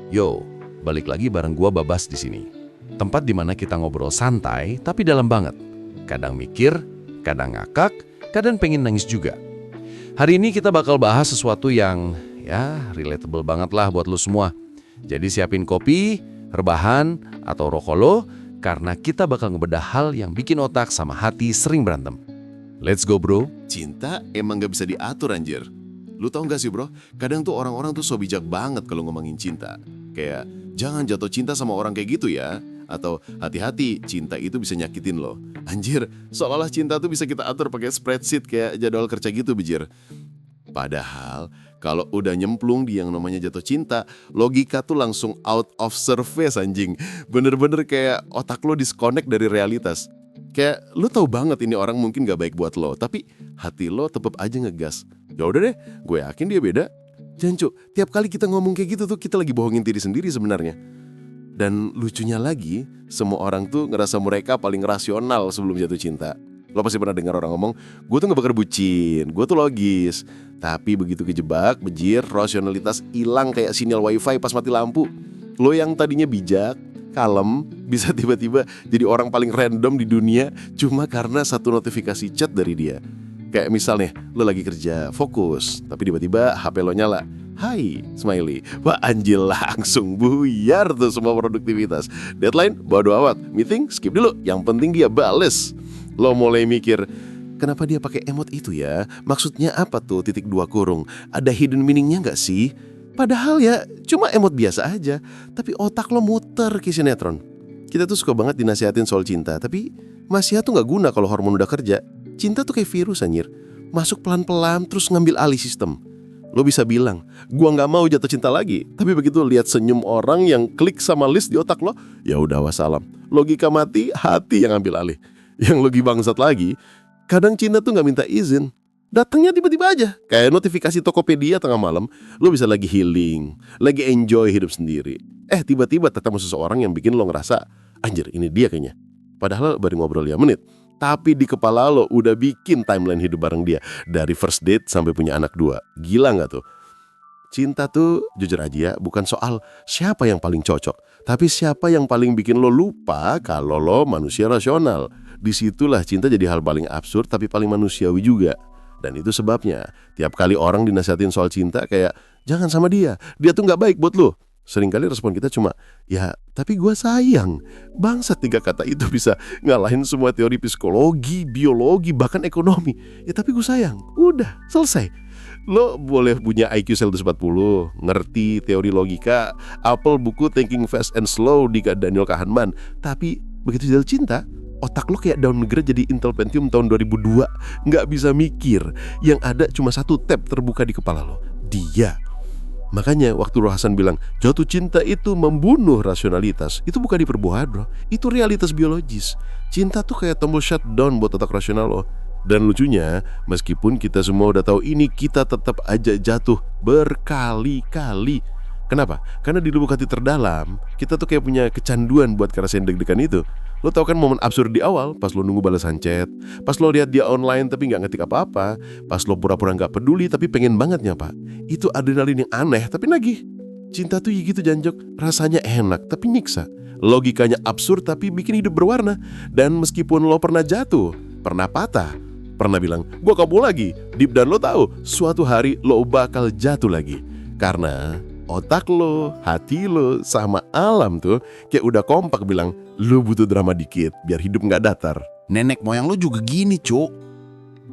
Yo, balik lagi bareng gua Babas di sini. Tempat di mana kita ngobrol santai tapi dalam banget. Kadang mikir, kadang ngakak, kadang pengen nangis juga. Hari ini kita bakal bahas sesuatu yang relatable banget lah buat lo semua. Jadi siapin kopi, rebahan, atau rokok lo karena kita bakal ngebedah hal yang bikin otak sama hati sering berantem. Let's go bro. Cinta emang gak bisa diatur anjir. Lu tau gak sih bro, kadang tuh orang-orang tuh so bijak banget kalau ngomongin cinta. Kayak, jangan jatuh cinta sama orang kayak gitu ya. Atau hati-hati, cinta itu bisa nyakitin lo. Anjir, seolah-olah cinta tuh bisa kita atur pakai spreadsheet kayak jadwal kerja gitu bijir. Padahal, kalau udah nyemplung di yang namanya jatuh cinta, logika tuh langsung out of service anjing. Bener-bener kayak otak lo disconnect dari realitas. Kayak lu tahu banget ini orang mungkin gak baik buat lo, tapi hati lo tetep aja ngegas. Ya udah deh, gue yakin dia beda. Jancu, tiap kali kita ngomong kayak gitu tuh kita lagi bohongin diri sendiri sebenarnya. Dan lucunya lagi, semua orang tuh ngerasa mereka paling rasional sebelum jatuh cinta. Lo pasti pernah dengar orang ngomong, gue tuh gak bakal bucin, gue tuh logis. Tapi begitu kejebak, bejir, rasionalitas hilang kayak sinyal wifi pas mati lampu. Lo yang tadinya bijak, kalem, bisa tiba-tiba jadi orang paling random di dunia cuma karena satu notifikasi chat dari dia. Kayak misalnya, lo lagi kerja, fokus, tapi tiba-tiba HP lo nyala. Hai, smiley. Wah anjir, langsung buyar tuh semua produktivitas. Deadline, bodo amat. Meeting, skip dulu. Yang penting dia bales. Lo mulai mikir, kenapa dia pakai emot itu ya? Maksudnya apa tuh titik 2 kurung? Ada hidden meaningnya gak sih? Padahal ya cuma emot biasa aja. Tapi otak lo muter ke sinetron. Kita tuh suka banget dinasihatin soal cinta. Tapi nasihat tuh gak guna kalau hormon udah kerja. Cinta tuh kayak virus anjir. Masuk pelan-pelan terus ngambil alih sistem. Lo bisa bilang, gua gak mau jatuh cinta lagi. Tapi begitu lihat senyum orang yang klik sama list di otak lo, ya udah wassalam. Logika mati, hati yang ambil alih. Yang lagi bangsat lagi, kadang cinta tuh gak minta izin. Datangnya tiba-tiba aja. Kayak notifikasi Tokopedia tengah malam. Lo bisa lagi healing, lagi enjoy hidup sendiri. Tiba-tiba ketemu seseorang yang bikin lo ngerasa, anjir ini dia kayaknya. Padahal baru ngobrol 5 menit. Tapi di kepala lo udah bikin timeline hidup bareng dia. Dari first date sampai punya anak 2. Gila gak tuh? Cinta tuh jujur aja ya, bukan soal siapa yang paling cocok, tapi siapa yang paling bikin lo lupa kalau lo manusia rasional. Disitulah cinta jadi hal paling absurd tapi paling manusiawi juga. Dan itu sebabnya tiap kali orang dinasihatin soal cinta kayak jangan sama dia tuh gak baik buat lo. Seringkali respon kita cuma, ya tapi gue sayang. Bangsat 3 kata itu bisa ngalahin semua teori psikologi, biologi, bahkan ekonomi. Ya tapi gue sayang, udah selesai. Lo boleh punya IQ 140, ngerti teori logika, apel buku Thinking Fast and Slow di Daniel Kahneman. Tapi begitu jatuh cinta, otak lo kayak downgrade jadi Intel Pentium tahun 2002. Nggak bisa mikir, yang ada cuma satu tab terbuka di kepala lo, dia. Makanya waktu Rohasan bilang jatuh cinta itu membunuh rasionalitas, itu bukan diperbuat bro, itu realitas biologis. Cinta tuh kayak tombol shutdown buat otak rasional lo. Dan lucunya, meskipun kita semua udah tahu ini, kita tetap aja jatuh berkali-kali. Kenapa? Karena di lubuk hati terdalam, kita tuh kayak punya kecanduan buat ngerasain deg-degan itu. Lo tau kan momen absurd di awal, pas lo nunggu balasan chat, pas lo lihat dia online tapi gak ngetik apa-apa, pas lo pura-pura gak peduli tapi pengen banget nyapa. Itu adrenalin yang aneh tapi nagih. Cinta tuh gitu janjok, rasanya enak tapi nyiksa. Logikanya absurd tapi bikin hidup berwarna. Dan meskipun lo pernah jatuh, pernah patah, pernah bilang, gua kabur lagi, deep down lo tahu, suatu hari lo bakal jatuh lagi. Karena otak lo, hati lo, sama alam tuh kayak udah kompak bilang, lo butuh drama dikit biar hidup gak datar. Nenek moyang lo juga gini cuk.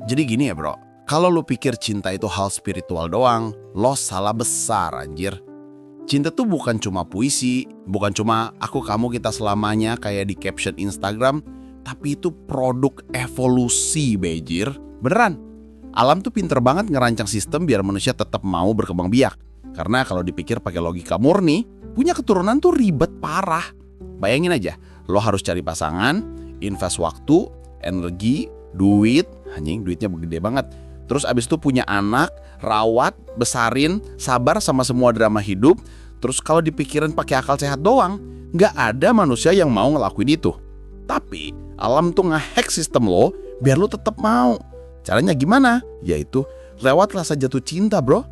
Jadi gini ya bro, kalau lo pikir cinta itu hal spiritual doang, lo salah besar anjir. Cinta tuh bukan cuma puisi, bukan cuma aku kamu kita selamanya kayak di caption Instagram, tapi itu produk evolusi bejir. Beneran, alam tuh pinter banget ngerancang sistem biar manusia tetap mau berkembang biak. Karena kalau dipikir pakai logika murni, punya keturunan tuh ribet parah. Bayangin aja, lo harus cari pasangan, invest waktu, energi, duit, anjing duitnya gede banget. Terus abis itu punya anak, rawat, besarin, sabar sama semua drama hidup. Terus kalau dipikirin pakai akal sehat doang, gak ada manusia yang mau ngelakuin itu. Tapi alam tuh ngehack sistem lo biar lo tetap mau. Caranya gimana? Yaitu lewat rasa jatuh cinta bro.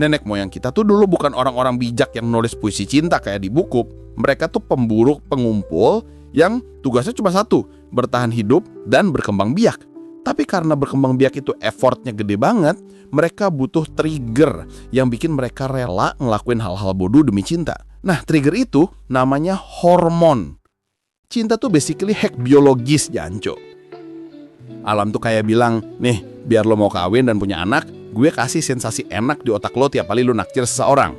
Nenek moyang kita tuh dulu bukan orang-orang bijak yang nulis puisi cinta kayak di buku. Mereka tuh pemburu pengumpul yang tugasnya cuma satu, bertahan hidup dan berkembang biak. Tapi karena berkembang biak itu effortnya gede banget, mereka butuh trigger yang bikin mereka rela ngelakuin hal-hal bodoh demi cinta. Nah, trigger itu namanya hormon. Cinta tuh basically hack biologis, Janco. Alam tuh kayak bilang, nih, biar lo mau kawin dan punya anak, gue kasih sensasi enak di otak lo tiap kali lo naksir seseorang.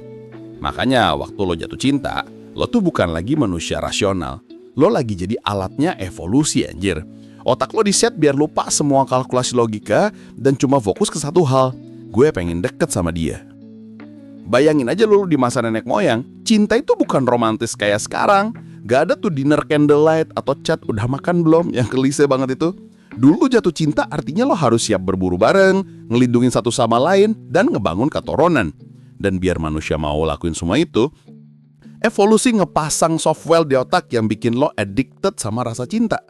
Makanya waktu lo jatuh cinta, lo tuh bukan lagi manusia rasional. Lo lagi jadi alatnya evolusi, anjir. Otak lo diset biar lupa semua kalkulasi logika dan cuma fokus ke satu hal. Gue pengen deket sama dia. Bayangin aja lo di masa nenek moyang, cinta itu bukan romantis kayak sekarang. Gak ada tuh dinner candlelight atau chat udah makan belum yang klise banget itu. Dulu jatuh cinta artinya lo harus siap berburu bareng, ngelindungin satu sama lain, dan ngebangun ketoronan. Dan biar manusia mau lakuin semua itu, evolusi ngepasang software di otak yang bikin lo addicted sama rasa cinta.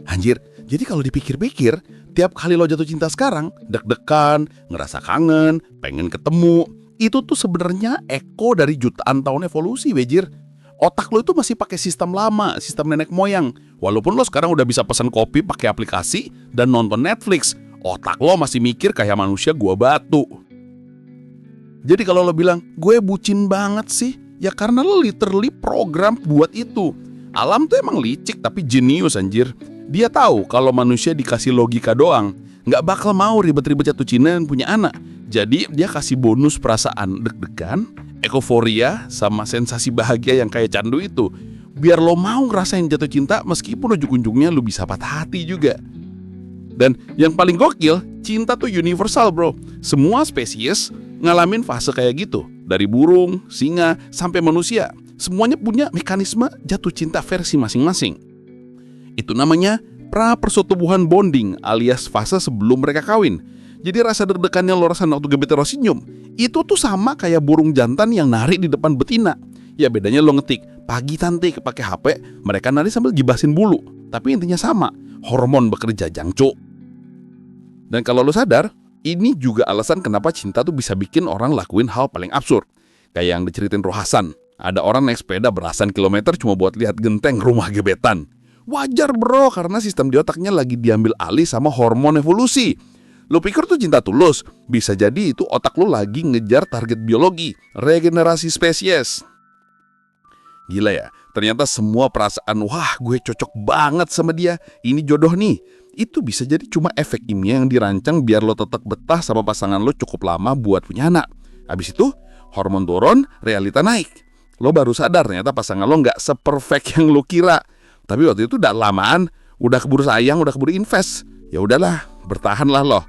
Anjir, jadi kalau dipikir-pikir, tiap kali lo jatuh cinta sekarang, deg-degan, ngerasa kangen, pengen ketemu, itu tuh sebenarnya eko dari jutaan tahun evolusi, wejir. Otak lo itu masih pakai sistem lama, sistem nenek moyang. Walaupun lo sekarang udah bisa pesan kopi pakai aplikasi dan nonton Netflix, otak lo masih mikir kayak manusia gua batu. Jadi kalau lo bilang, gue bucin banget sih, ya karena lo literally program buat itu. Alam tuh emang licik tapi jenius, anjir. Dia tahu kalau manusia dikasih logika doang, nggak bakal mau ribet-ribet jatuh cinta dan punya anak. Jadi dia kasih bonus perasaan deg-degan, euforia, sama sensasi bahagia yang kayak candu itu. Biar lo mau ngerasain jatuh cinta meskipun ujung-ujungnya lo bisa patah hati juga. Dan yang paling gokil, cinta tuh universal, bro. Semua spesies ngalamin fase kayak gitu. Dari burung, singa, sampai manusia. Semuanya punya mekanisme jatuh cinta versi masing-masing. Itu namanya pra-persetubuhan bonding alias fase sebelum mereka kawin. Jadi rasa deg-degan yang lo rasain waktu gebetan lo senyum, itu tuh sama kayak burung jantan yang nari di depan betina. Ya bedanya lo ngetik, pagi tante pakai HP, mereka nari sambil gibasin bulu. Tapi intinya sama, hormon bekerja, Jangco. Dan kalau lo sadar, ini juga alasan kenapa cinta tuh bisa bikin orang lakuin hal paling absurd. Kayak yang diceritain Rohasan, ada orang naik sepeda belasan kilometer cuma buat lihat genteng rumah gebetan. Wajar, bro, karena sistem di otaknya lagi diambil alih sama hormon evolusi. Lo pikir tuh cinta tulus? Bisa jadi itu otak lo lagi ngejar target biologi, regenerasi spesies. Gila ya, ternyata semua perasaan, wah gue cocok banget sama dia, ini jodoh nih, itu bisa jadi cuma efek kimia yang dirancang biar lo tetap betah sama pasangan lo cukup lama buat punya anak. Habis itu, hormon turun, realita naik. Lo baru sadar ternyata pasangan lo nggak seperfect yang lo kira. Tapi waktu itu udah lamaan, udah keburu sayang, udah keburu invest. Ya udahlah, bertahanlah lo.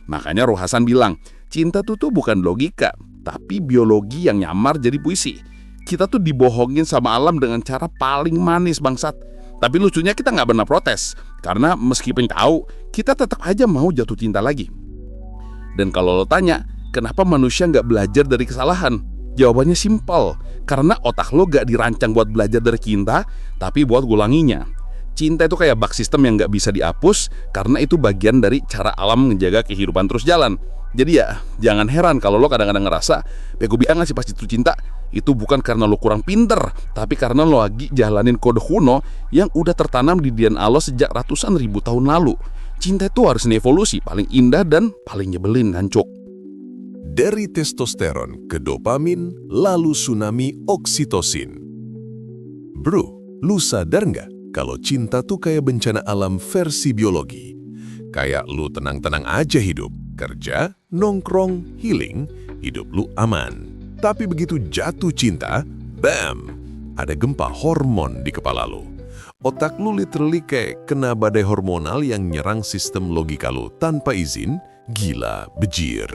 Makanya Rohasan bilang, cinta tuh bukan logika, tapi biologi yang nyamar jadi puisi. Kita tuh dibohongin sama alam dengan cara paling manis, bangsat. Tapi lucunya kita nggak pernah protes, karena meskipun tahu, kita tetap aja mau jatuh cinta lagi. Dan kalau lo tanya, kenapa manusia nggak belajar dari kesalahan? Jawabannya simpel, karena otak lo gak dirancang buat belajar dari cinta, tapi buat ngulanginya. Cinta itu kayak bug system yang gak bisa dihapus, karena itu bagian dari cara alam menjaga kehidupan terus jalan. Jadi ya, jangan heran kalau lo kadang-kadang ngerasa, bego banget sih pas jatuh cinta, itu bukan karena lo kurang pinter, tapi karena lo lagi jalanin kode kuno yang udah tertanam di DNA lo sejak ratusan ribu tahun lalu. Cinta itu harus evolusi, paling indah dan paling nyebelin, hancur. Dari testosteron ke dopamin, lalu tsunami oksitosin. Bro, lu sadar nggak kalau cinta tuh kayak bencana alam versi biologi? Kayak lu tenang-tenang aja hidup, kerja, nongkrong, healing, hidup lu aman. Tapi begitu jatuh cinta, bam, ada gempa hormon di kepala lu. Otak lu literally kayak kena badai hormonal yang nyerang sistem logika lu tanpa izin, gila bejir.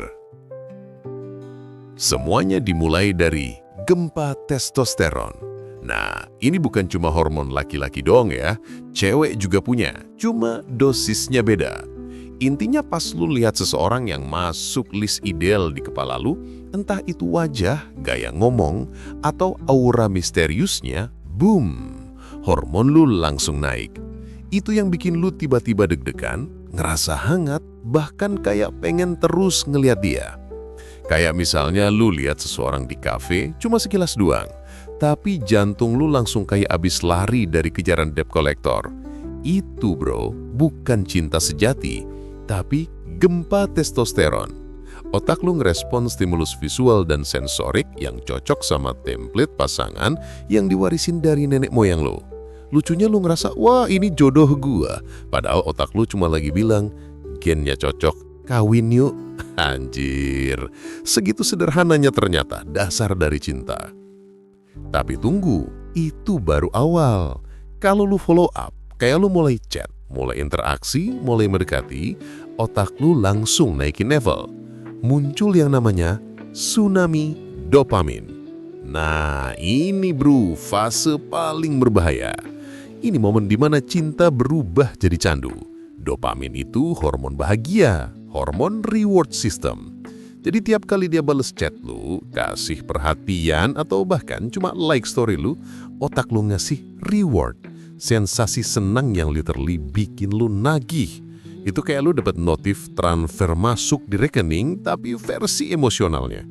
Semuanya dimulai dari gempa testosteron. Nah, ini bukan cuma hormon laki-laki doang ya, cewek juga punya, cuma dosisnya beda. Intinya pas lu lihat seseorang yang masuk list ideal di kepala lu, entah itu wajah, gaya ngomong, atau aura misteriusnya, boom, hormon lu langsung naik. Itu yang bikin lu tiba-tiba deg-degan, ngerasa hangat, bahkan kayak pengen terus ngeliat dia. Kayak misalnya lu lihat seseorang di kafe cuma sekilas doang, tapi jantung lu langsung kayak abis lari dari kejaran debt collector. Itu bro, bukan cinta sejati, tapi gempa testosteron. Otak lu ngerespon stimulus visual dan sensorik yang cocok sama template pasangan yang diwarisin dari nenek moyang lu. Lucunya lu ngerasa, wah ini jodoh gua. Padahal otak lu cuma lagi bilang, gennya cocok, kawin yuk. Anjir, segitu sederhananya ternyata dasar dari cinta. Tapi tunggu, itu baru awal. Kalau lu follow up, kayak lu mulai chat, mulai interaksi, mulai mendekati, otak lu langsung naikin level. Muncul yang namanya tsunami dopamin. Nah, ini bro, fase paling berbahaya. Ini momen dimana cinta berubah jadi candu. Dopamin itu hormon bahagia, hormon reward system. Jadi tiap kali dia bales chat lu, kasih perhatian atau bahkan cuma like story lu, otak lu ngasih reward. Sensasi senang yang literally bikin lu nagih. Itu kayak lu dapat notif transfer masuk di rekening tapi versi emosionalnya.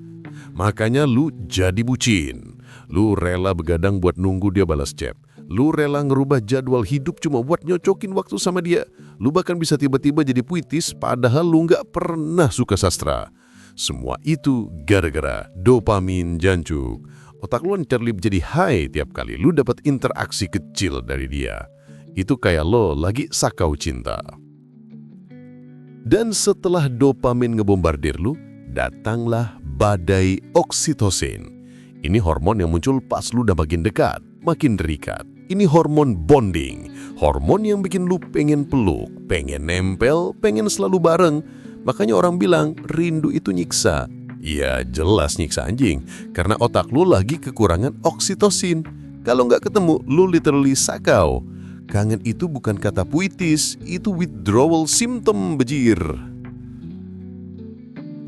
Makanya lu jadi bucin. Lu rela begadang buat nunggu dia balas chat. Lu rela ngerubah jadwal hidup cuma buat nyocokin waktu sama dia. Lu bahkan bisa tiba-tiba jadi puitis padahal lu nggak pernah suka sastra. Semua itu gara-gara dopamin jancuk. Otak lu terlip jadi high tiap kali lu dapat interaksi kecil dari dia. Itu kayak lo lagi sakau cinta. Dan setelah dopamin ngebombardir lu, datanglah badai oksitosin. Ini hormon yang muncul pas lu udah makin dekat, makin terikat. Ini hormon bonding, hormon yang bikin lu pengen peluk, pengen nempel, pengen selalu bareng. Makanya orang bilang rindu itu nyiksa. Ya jelas nyiksa anjing, karena otak lu lagi kekurangan oksitosin. Kalau nggak ketemu, lu literally sakau. Kangen itu bukan kata puitis, itu withdrawal symptom bejir.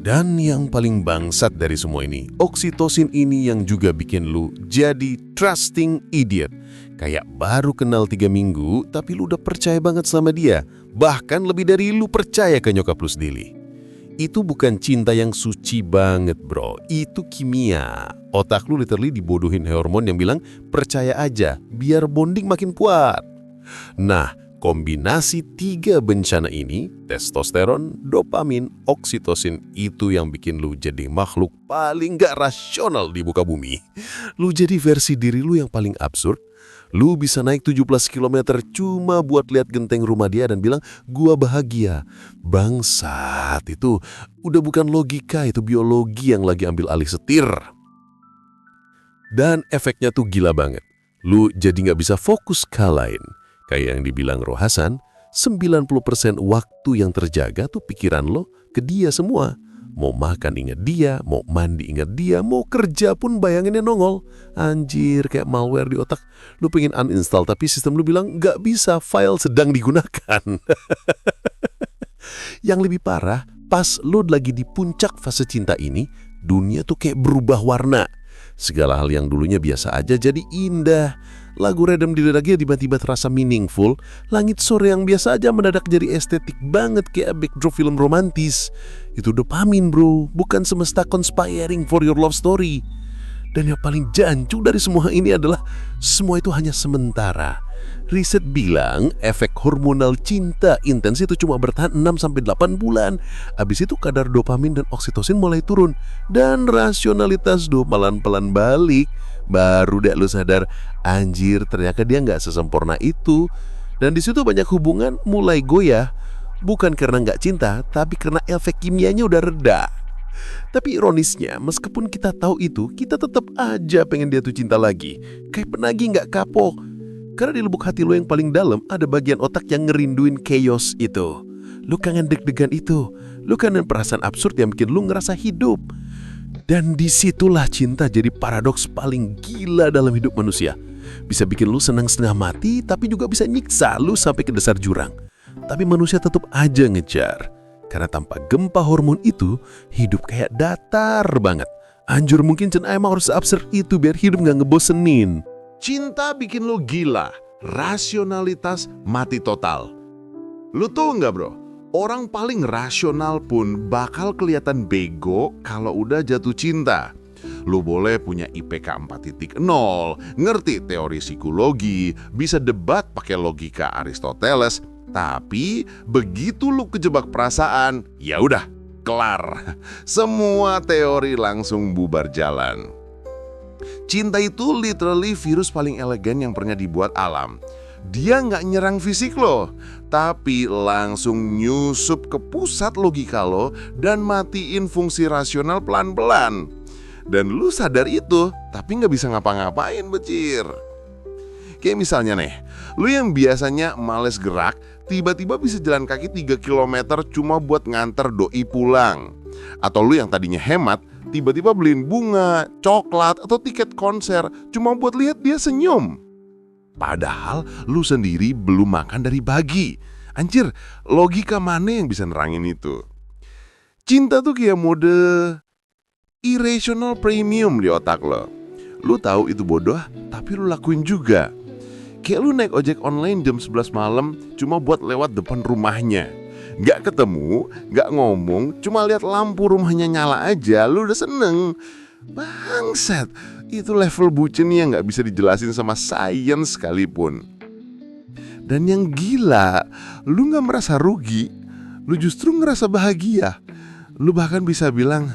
Dan yang paling bangsat dari semua ini, oksitosin ini yang juga bikin lu jadi trusting idiot. Kayak baru kenal 3 minggu, tapi lu udah percaya banget sama dia. Bahkan lebih dari lu percaya ke nyokap lu sendiri. Itu bukan cinta yang suci banget bro, itu kimia. Otak lu literally dibodohin hormon yang bilang, percaya aja, biar bonding makin kuat. Nah, kombinasi 3 bencana ini, testosteron, dopamin, oksitosin, itu yang bikin lu jadi makhluk paling gak rasional di muka bumi. Lu jadi versi diri lu yang paling absurd. Lu bisa naik 17 km cuma buat lihat genteng rumah dia dan bilang, gua bahagia. Bangsat, itu udah bukan logika, itu biologi yang lagi ambil alih setir. Dan efeknya tuh gila banget. Lu jadi gak bisa fokus ke lain. Kayak yang dibilang Rohasan, 90% waktu yang terjaga tuh pikiran lo ke dia semua. Mau makan ingat dia, mau mandi ingat dia, mau kerja pun bayanginnya nongol. Anjir, kayak malware di otak. Lu pengen uninstall tapi sistem lu bilang gak bisa, file sedang digunakan. Yang lebih parah, pas lu lagi di puncak fase cinta ini, dunia tuh kayak berubah warna. Segala hal yang dulunya biasa aja jadi indah. Lagu random di dadanya tiba-tiba terasa meaningful. Langit sore yang biasa aja mendadak jadi estetik banget kayak backdrop film romantis. Itu dopamin bro, bukan semesta conspiring for your love story. Dan yang paling jancu dari semua ini adalah semua itu hanya sementara. Riset bilang efek hormonal cinta intens itu cuma bertahan 6-8 bulan. Habis itu kadar dopamin dan oksitosin mulai turun. Dan rasionalitas lu pelan-pelan balik. Baru deh lu sadar, anjir ternyata dia nggak sesempurna itu. Dan di situ banyak hubungan mulai goyah. Bukan karena nggak cinta, tapi karena efek kimianya udah reda. Tapi ironisnya, meskipun kita tahu itu, kita tetap aja pengen dia tuh cinta lagi. Kayak penagih nggak kapok. Karena di lubuk hati lo yang paling dalam ada bagian otak yang ngerinduin chaos itu. Lu kangen deg-degan itu. Lu kangen perasaan absurd yang bikin lu ngerasa hidup. Dan disitulah cinta jadi paradoks paling gila dalam hidup manusia. Bisa bikin lu senang setengah mati, tapi juga bisa nyiksa lu sampai ke dasar jurang. Tapi manusia tetap aja ngejar. Karena tanpa gempa hormon itu, hidup kayak datar banget. Anjur mungkin emang harus absurd itu biar hidup gak ngebosenin. Cinta bikin lo gila, rasionalitas mati total. Lu tahu nggak bro, Orang paling rasional pun bakal kelihatan bego kalau udah jatuh cinta. Lu boleh punya IPK 4.0, ngerti teori psikologi, bisa debat pakai logika Aristoteles, tapi begitu lu kejebak perasaan, ya udah, kelar. Semua teori langsung bubar jalan. Cinta itu literally virus paling elegan yang pernah dibuat alam. Dia nggak nyerang fisik lo, tapi langsung nyusup ke pusat logika lo dan matiin fungsi rasional pelan-pelan. Dan lu sadar itu, tapi nggak bisa ngapa-ngapain, becir. Kayak misalnya nih, lu yang biasanya males gerak, tiba-tiba bisa jalan kaki 3 km cuma buat nganter doi pulang. Atau lu yang tadinya hemat, tiba-tiba beliin bunga, coklat, atau tiket konser cuma buat lihat dia senyum. Padahal lu sendiri belum makan dari pagi. Anjir, logika mana yang bisa nerangin itu? Cinta tuh kayak mode irrational premium di otak lo. Lu tahu itu bodoh, tapi lu lakuin juga. Kayak lu naik ojek online jam 11 malam cuma buat lewat depan rumahnya. Gak ketemu, gak ngomong, cuma lihat lampu rumahnya nyala aja, lu udah seneng. Bangsat, itu level bucin yang gak bisa dijelasin sama sains sekalipun. Dan yang gila, lu gak merasa rugi, lu justru ngerasa bahagia. Lu bahkan bisa bilang,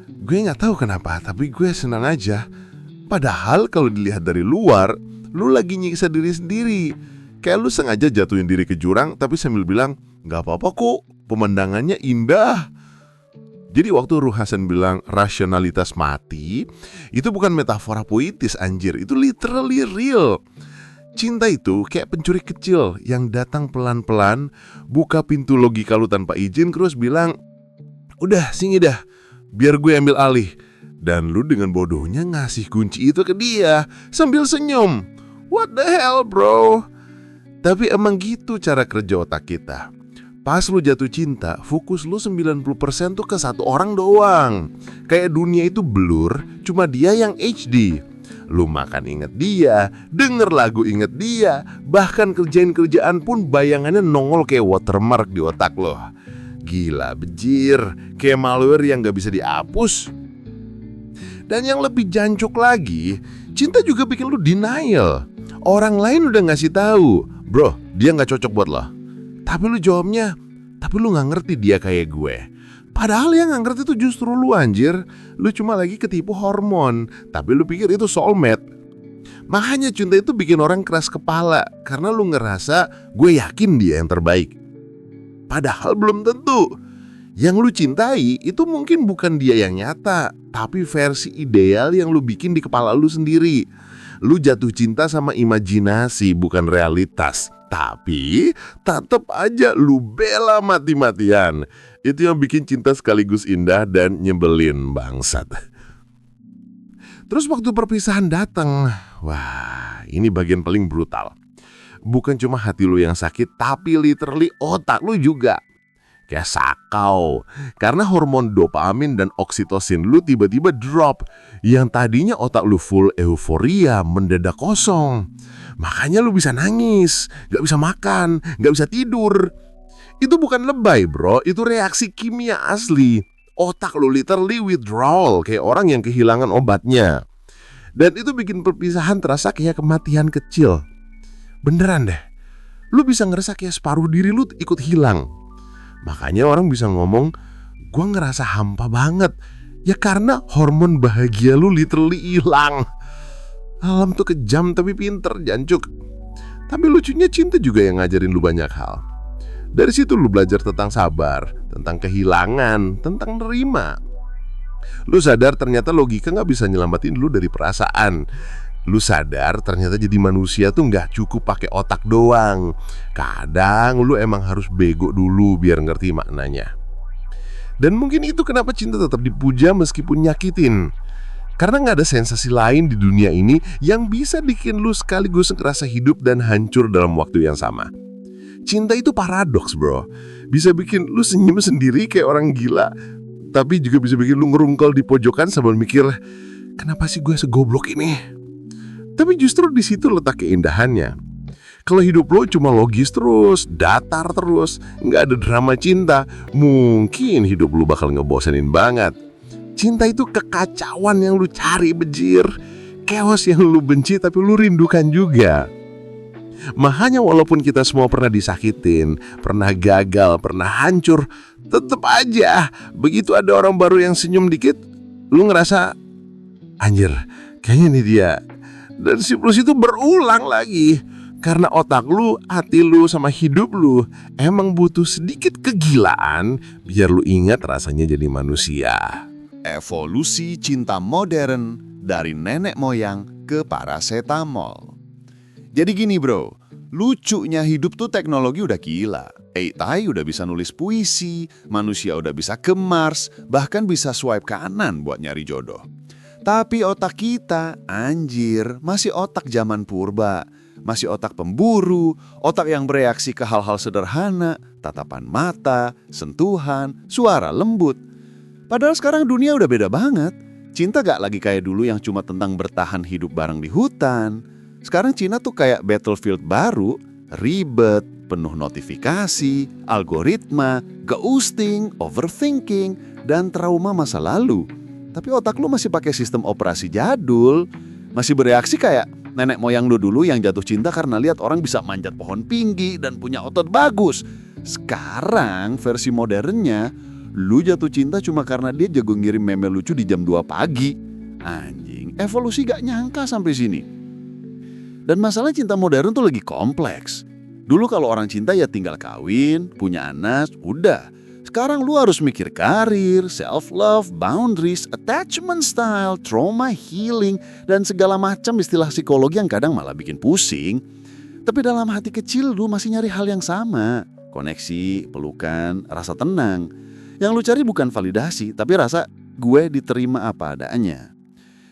gue gak tahu kenapa, tapi gue senang aja. Padahal kalau dilihat dari luar, lu lagi nyiksa diri sendiri. Kayak lu sengaja jatuhin diri ke jurang, tapi sambil bilang, gak apa-apa kok, pemandangannya indah. Jadi waktu Ruh Hasan bilang rasionalitas mati, itu bukan metafora puitis anjir, itu literally real. Cinta itu kayak pencuri kecil yang datang pelan-pelan, buka pintu logika lu tanpa izin, terus bilang, udah sini dah, biar gue ambil alih. Dan lu dengan bodohnya ngasih kunci itu ke dia sambil senyum. What the hell bro? Tapi emang gitu cara kerja otak kita. Pas lu jatuh cinta, fokus lu 90% tuh ke satu orang doang. Kayak dunia itu blur, cuma dia yang HD. Lu makan inget dia, denger lagu inget dia, bahkan kerjain kerjaan pun bayangannya nongol kayak watermark di otak lo. Gila bejir, kayak malware yang gak bisa dihapus. Dan yang lebih jancuk lagi, cinta juga bikin lu denial. Orang lain udah ngasih tahu, bro, dia gak cocok buat lo. Tapi lu jawabnya, tapi lu gak ngerti dia kayak gue. Padahal yang gak ngerti itu justru lu anjir. Lu cuma lagi ketipu hormon, tapi lu pikir itu soulmate. Makanya cinta itu bikin orang keras kepala, karena lu ngerasa gue yakin dia yang terbaik. Padahal belum tentu. Yang lu cintai itu mungkin bukan dia yang nyata, tapi versi ideal yang lu bikin di kepala lu sendiri. Lu jatuh cinta sama imajinasi, bukan realitas. Tapi tetap aja lu bela mati-matian. Itu yang bikin cinta sekaligus indah dan nyebelin bangsat. Terus waktu perpisahan datang, wah ini bagian paling brutal. Bukan cuma hati lu yang sakit, tapi literally otak lu juga. Kayak sakau. Karena hormon dopamin dan oksitosin lu tiba-tiba drop. Yang tadinya otak lu full euforia mendadak kosong. Makanya lu bisa nangis, gak bisa makan, gak bisa tidur. Itu bukan lebay bro, itu reaksi kimia asli. Otak lu literally withdrawal, kayak orang yang kehilangan obatnya. Dan itu bikin perpisahan terasa kayak kematian kecil. Beneran deh, lu bisa ngerasa kayak separuh diri lu ikut hilang. Makanya orang bisa ngomong, gua ngerasa hampa banget. Ya karena hormon bahagia lu literally hilang. Alam tuh kejam tapi pinter, jancuk. Tapi lucunya cinta juga yang ngajarin lu banyak hal. Dari situ lu belajar tentang sabar, tentang kehilangan, tentang nerima. Lu sadar ternyata logika gak bisa nyelamatin lu dari perasaan. Lu sadar ternyata jadi manusia tuh gak cukup pakai otak doang. Kadang lu emang harus bego dulu biar ngerti maknanya. Dan mungkin itu kenapa cinta tetap dipuja meskipun nyakitin. Karena gak ada sensasi lain di dunia ini yang bisa bikin lu sekaligus ngerasa hidup dan hancur dalam waktu yang sama. Cinta itu paradoks bro. Bisa bikin lu senyum sendiri kayak orang gila, tapi juga bisa bikin lu ngerungkal di pojokan sambil mikir, kenapa sih gue segoblok ini? Tapi justru di situ letak keindahannya. Kalau hidup lo cuma logis terus, datar terus, nggak ada drama cinta, mungkin hidup lo bakal ngebosenin banget. Cinta itu kekacauan yang lu cari, bejir. Chaos yang lu benci tapi lu rindukan juga. Makanya walaupun kita semua pernah disakitin, pernah gagal, pernah hancur, tetep aja begitu ada orang baru yang senyum dikit, lu ngerasa, anjir, kayaknya ini dia. Dan siklus itu berulang lagi. Karena otak lu, hati lu, sama hidup lu emang butuh sedikit kegilaan biar lu ingat rasanya jadi manusia. Evolusi cinta modern dari nenek moyang ke paracetamol. Jadi gini bro, lucunya hidup tuh teknologi udah gila. AI udah bisa nulis puisi, manusia udah bisa ke Mars, bahkan bisa swipe kanan buat nyari jodoh. Tapi otak kita, anjir, masih otak zaman purba. Masih otak pemburu, otak yang bereaksi ke hal-hal sederhana, tatapan mata, sentuhan, suara lembut. Padahal sekarang dunia udah beda banget. Cinta gak lagi kayak dulu yang cuma tentang bertahan hidup bareng di hutan. Sekarang Cina tuh kayak battlefield baru, ribet, penuh notifikasi, algoritma, ghosting, overthinking, dan trauma masa lalu. Tapi otak lu masih pakai sistem operasi jadul, masih bereaksi kayak nenek moyang lu dulu yang jatuh cinta karena lihat orang bisa manjat pohon tinggi dan punya otot bagus. Sekarang versi modernnya, lu jatuh cinta cuma karena dia jago ngirim meme lucu di jam 2 pagi. Anjing, evolusi gak nyangka sampai sini. Dan masalah cinta modern tuh lagi kompleks. Dulu kalau orang cinta ya tinggal kawin, punya anak, udah. Sekarang lu harus mikir karir, self-love, boundaries, attachment style, trauma healing, dan segala macam istilah psikologi yang kadang malah bikin pusing. Tapi dalam hati kecil lu masih nyari hal yang sama. Koneksi, pelukan, rasa tenang. Yang lu cari bukan validasi, tapi rasa gue diterima apa adanya.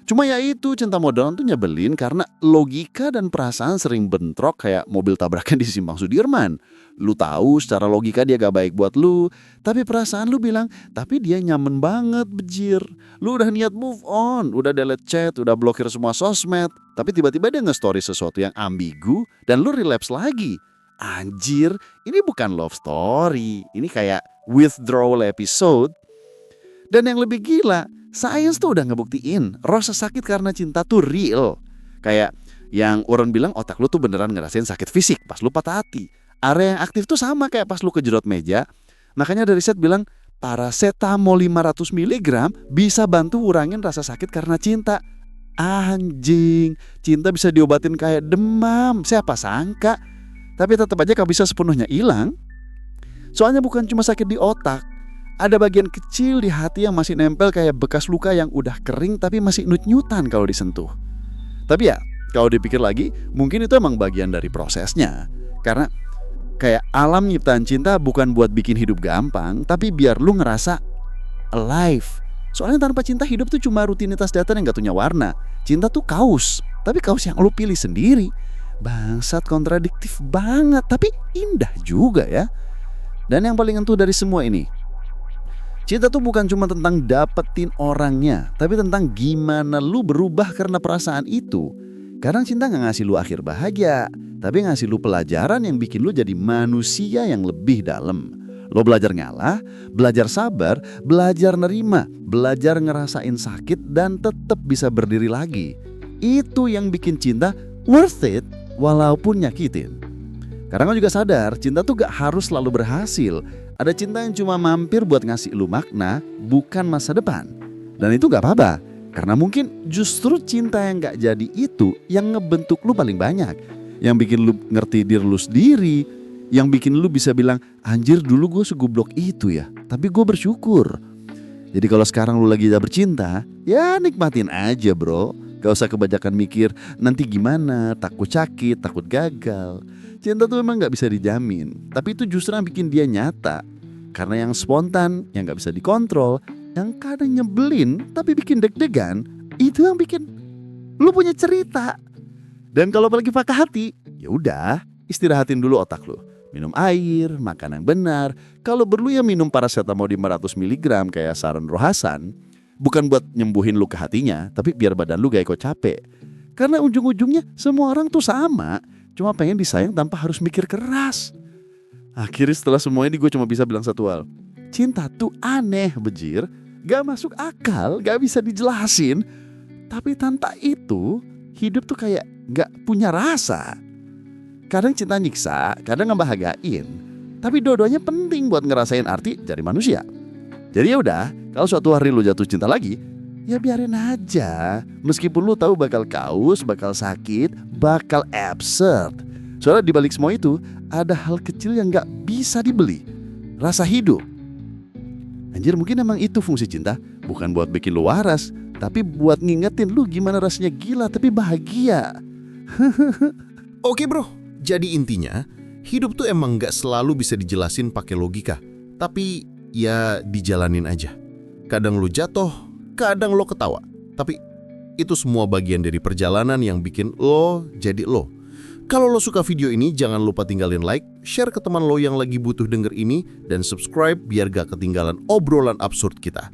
Cuma ya itu, cinta modern tuh nyebelin karena logika dan perasaan sering bentrok kayak mobil tabrakan di Simpang Sudirman. Lu tahu secara logika dia gak baik buat lu, tapi perasaan lu bilang, tapi dia nyaman banget bejir. Lu udah niat move on, udah delete chat, udah blokir semua sosmed, tapi tiba-tiba dia nge-story sesuatu yang ambigu dan lu relapse lagi. Anjir, ini bukan love story, ini kayak withdrawal episode. Dan yang lebih gila, sains tuh udah ngebuktiin rasa sakit karena cinta tuh real. Kayak yang orang bilang otak lu tuh beneran ngerasain sakit fisik pas lu patah hati. Area yang aktif tuh sama kayak pas lu kejedot meja. Makanya dari riset bilang paracetamol 500 mg bisa bantu urangin rasa sakit karena cinta. Anjing, cinta bisa diobatin kayak demam. Siapa sangka? Tapi tetap aja gak bisa sepenuhnya hilang. Soalnya bukan cuma sakit di otak. Ada bagian kecil di hati yang masih nempel kayak bekas luka yang udah kering tapi masih nyut-nyutan kalau disentuh. Tapi ya, kalau dipikir lagi, mungkin itu emang bagian dari prosesnya. Karena kayak alam nyiptaan cinta bukan buat bikin hidup gampang, tapi biar lu ngerasa alive. Soalnya tanpa cinta hidup tuh cuma rutinitas datar yang gak punya warna. Cinta tuh kaos, tapi kaos yang lu pilih sendiri. Bangsat, kontradiktif banget, tapi indah juga ya. Dan yang paling entuh dari semua ini, cinta tuh bukan cuma tentang dapetin orangnya, tapi tentang gimana lu berubah karena perasaan itu. Kadang cinta gak ngasih lu akhir bahagia, tapi ngasih lu pelajaran yang bikin lu jadi manusia yang lebih dalam. Lo belajar ngalah, belajar sabar, belajar nerima, belajar ngerasain sakit dan tetap bisa berdiri lagi. Itu yang bikin cinta worth it walaupun nyakitin. Karena gue juga sadar cinta tuh gak harus selalu berhasil. Ada cinta yang cuma mampir buat ngasih lu makna, bukan masa depan. Dan itu gak apa-apa, karena mungkin justru cinta yang gak jadi itu yang ngebentuk lu paling banyak. Yang bikin lu ngerti diri lu sendiri, yang bikin lu bisa bilang, anjir dulu gue segoblok itu ya, tapi gue bersyukur. Jadi kalau sekarang lu lagi bercinta, ya nikmatin aja bro. Gak usah kebanyakan mikir, nanti gimana, takut sakit, takut gagal. Cinta tuh memang gak bisa dijamin, tapi itu justru yang bikin dia nyata. Karena yang spontan, yang gak bisa dikontrol, yang kadang nyebelin tapi bikin deg-degan, itu yang bikin lu punya cerita. Dan kalau lagi patah hati, ya udah, istirahatin dulu otak lu. Minum air, makan yang benar. Kalau perlu ya minum paracetamol 500 mg kayak saran Rohasan. Bukan buat nyembuhin luka hatinya, tapi biar badan lu gak ikut capek. Karena ujung-ujungnya semua orang tuh sama. cuma pengen disayang tanpa harus mikir keras. Akhirnya setelah semua ini gue cuma bisa bilang satu hal. Cinta tuh aneh, Bejir. Gak masuk akal, gak bisa dijelasin. Tapi tanpa itu, hidup tuh kayak gak punya rasa. Kadang cinta nyiksa, kadang ngebahagain. Tapi dua-duanya penting buat ngerasain arti jadi manusia. Jadi ya udah, kalau suatu hari lu jatuh cinta lagi, ya biarin aja. Meskipun lu tahu bakal kaus, bakal sakit, bakal absurd. Soalnya di balik semua itu, ada hal kecil yang gak bisa dibeli. Rasa hidup. Anjir, mungkin emang itu fungsi cinta. Bukan buat bikin lu waras, tapi buat ngingetin lu gimana rasanya gila tapi bahagia. Oke bro, jadi intinya hidup tuh emang gak selalu bisa dijelasin pakai logika. Tapi ya dijalanin aja. Kadang lu jatuh, kadang lo ketawa. Tapi itu semua bagian dari perjalanan yang bikin lo jadi lo. Kalau lo suka video ini, jangan lupa tinggalin like, share ke teman lo yang lagi butuh denger ini, dan subscribe biar gak ketinggalan obrolan absurd kita.